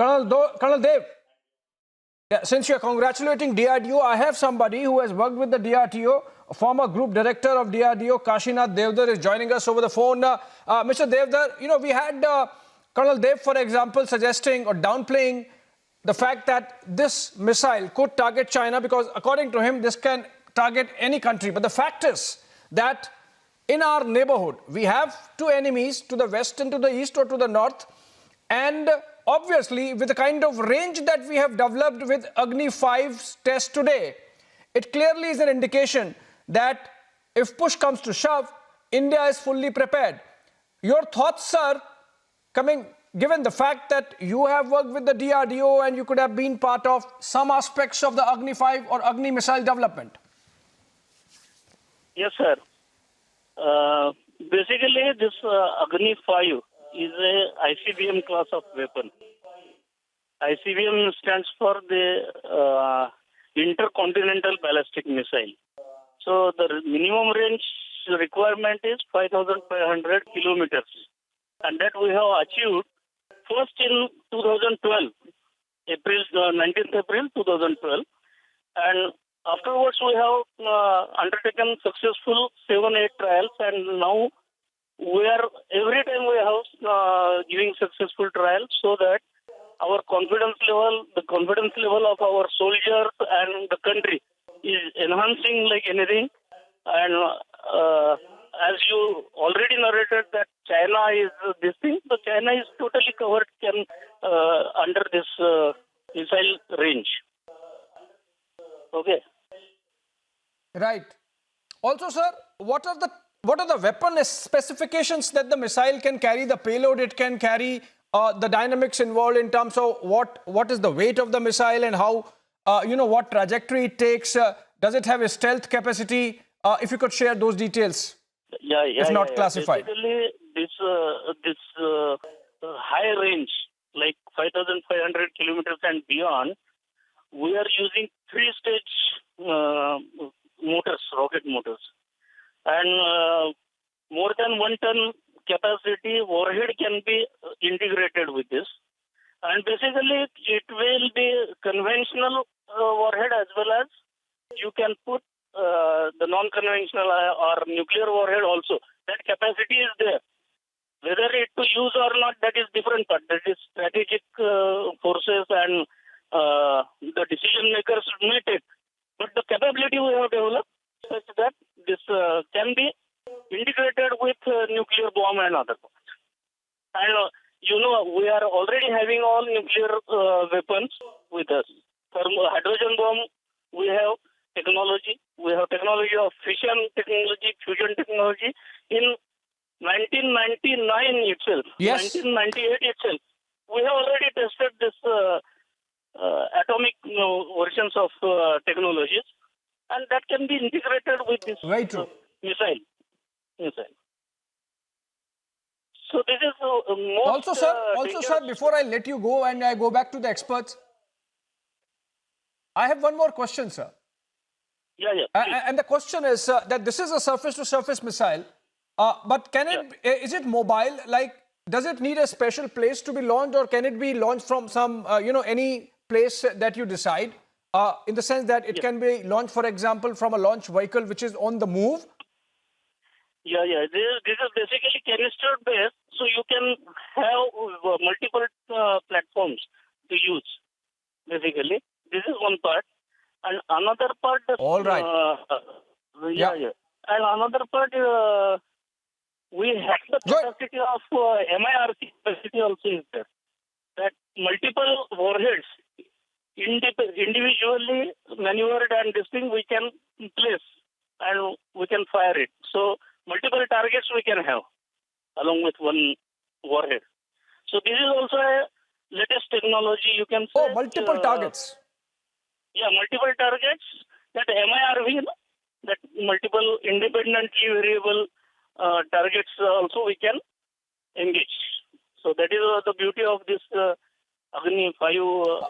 Colonel Dev, yeah, since you're congratulating DRDO, I have somebody who has worked with the DRDO, a former group director of DRDO, Kashinath Devdar, is joining us over the phone. Mr. Devdar, we had Colonel Dev, for example, suggesting or downplaying the fact that this missile could target China because, according to him, this can target any country. But the fact is that in our neighborhood, we have two enemies to the west and to the east or to the north. And obviously, with the kind of range that we have developed with Agni-V's test today, it clearly is an indication that if push comes to shove, India is fully prepared. Your thoughts, sir, given the fact that you have worked with the DRDO and you could have been part of some aspects of the Agni-V or Agni missile development? Yes, sir. Basically, this Agni-V is a ICBM class of weapon. ICBM stands for the Intercontinental Ballistic Missile. So the minimum range requirement is 5,500 kilometers. And that we have achieved first in 2012, 19th April 2012. And afterwards we have undertaken successful 7-8 trials, and now every time we have giving successful trials, so that our the confidence level of our soldiers and the country is enhancing like anything. And as you already narrated that China is this thing, so China is totally covered under this missile range. Okay. Right. Also, sir, what are the weapon specifications that the missile can carry, the payload it can carry, the dynamics involved in terms of what is the weight of the missile and how, what trajectory it takes? Does it have a stealth capacity? If you could share those details, if not classified. Basically, this high range, like 5,500 kilometers and beyond, we are using 3-stage motors, rocket motors. And more than 1 ton capacity warhead can be integrated with this. And basically, it will be conventional warhead as well as you can put the non-conventional or nuclear warhead also. That capacity is there. Whether it to use or not, that is different part. That is strategic forces and the decision makers may take. But the capability we have developed such that this can be integrated with nuclear bomb and other parts. And we are already having all nuclear weapons with us. For hydrogen bomb, we have technology. We have technology of fission technology, fusion technology. In 1999 itself, yes. 1998 itself, we have already tested this atomic versions of technologies, and that can be integrated with this missile. So this is most also, sir, before I let you go and I go back to the experts, I have one more question, sir. Yeah. And the question is that this is a surface-to-surface missile, but is it mobile? Like, does it need a special place to be launched, or can it be launched from some, any place that you decide? In the sense that it can be launched, for example, from a launch vehicle which is on the move? Yeah. This is basically canister based, so you can have multiple platforms to use. Basically, this is one part, and another part. All right. And another part, we have the capacity of MIRC capacity also is there. That multiple warheads individually maneuvered and this thing we can place and we can fire it. So multiple targets we can have along with one warhead. So this is also a latest technology, you can say. Oh, multiple targets. Yeah, multiple targets. That MIRV, that multiple independently variable targets also we can engage. So that is the beauty of this Agni-V.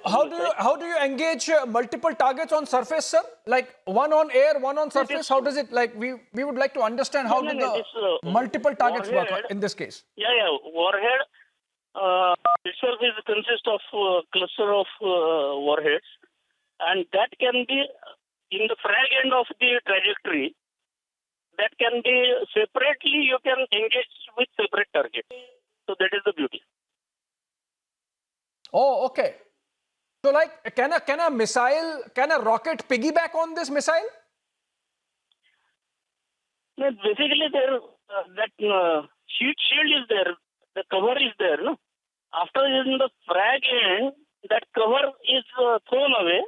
How do you engage multiple targets on surface, sir? Like one on air, one on surface? How does it, like, we would like to understand how the multiple targets work in this case. Yeah. Warhead itself consists of cluster of warheads, and that can be in the frag end of the trajectory. That can be separately, you can engage with separate targets. So that is the beauty. Oh, okay. So like, can a rocket piggyback on this missile? No, basically, there that heat shield is there, the cover is there. No? After in the frag end, that cover is thrown away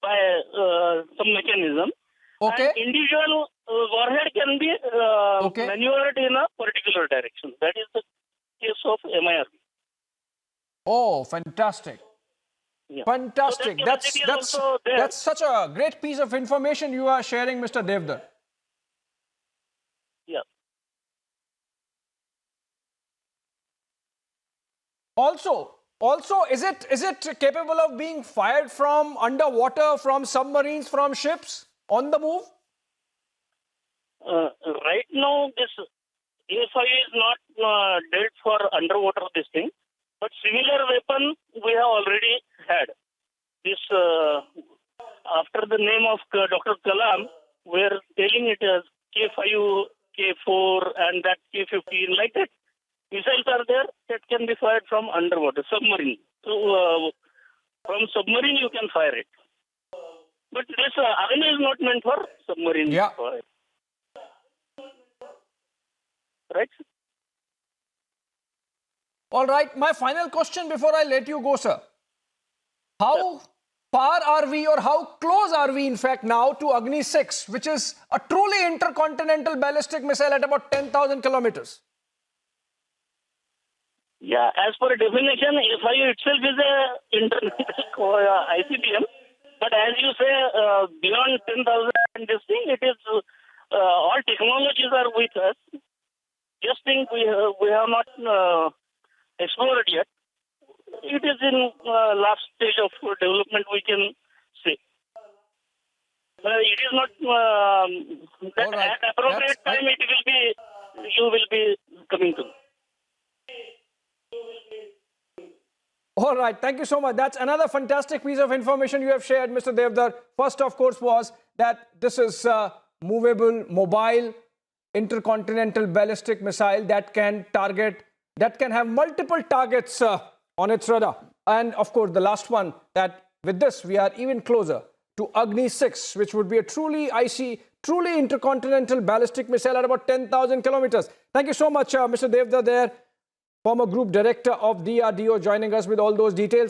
by some mechanism. Okay. And individual warhead can be maneuvered in a particular direction. That is the case of MIRV. Oh, fantastic. Yeah. Fantastic. So that's such a great piece of information you are sharing, Mr. Devdar. Yeah. Also, is it capable of being fired from underwater, from submarines, from ships on the move? Right now, this A5 is not dealt for underwater this thing, but similar weapon we have already had. This after the name of Dr. Kalam, we are telling it as K5, K4, and that K15 like that. Missiles are there that can be fired from underwater, submarine. So from submarine you can fire it. But this Agni is not meant for submarine fire. Right? All right. My final question before I let you go, sir. How far are we, or how close are we, in fact, now to Agni-6, which is a truly intercontinental ballistic missile at about 10,000 kilometers? Yeah, as per definition, A5 itself is a international ICBM. But as you say, beyond 10,000 and this thing, it is all technologies are with us. Just think we have not explored yet. It is in last stage of development, we can say. It is not that right. at appropriate time you will be coming to. All right. Thank you so much. That's another fantastic piece of information you have shared, Mr. Devdar. First, of course, was that this is a movable, mobile, intercontinental ballistic missile that can have multiple targets on its radar. And of course, the last one, that with this, we are even closer to Agni-6, which would be a truly intercontinental ballistic missile at about 10,000 kilometers. Thank you so much, Mr. Devdar there, former group director of DRDO, joining us with all those details.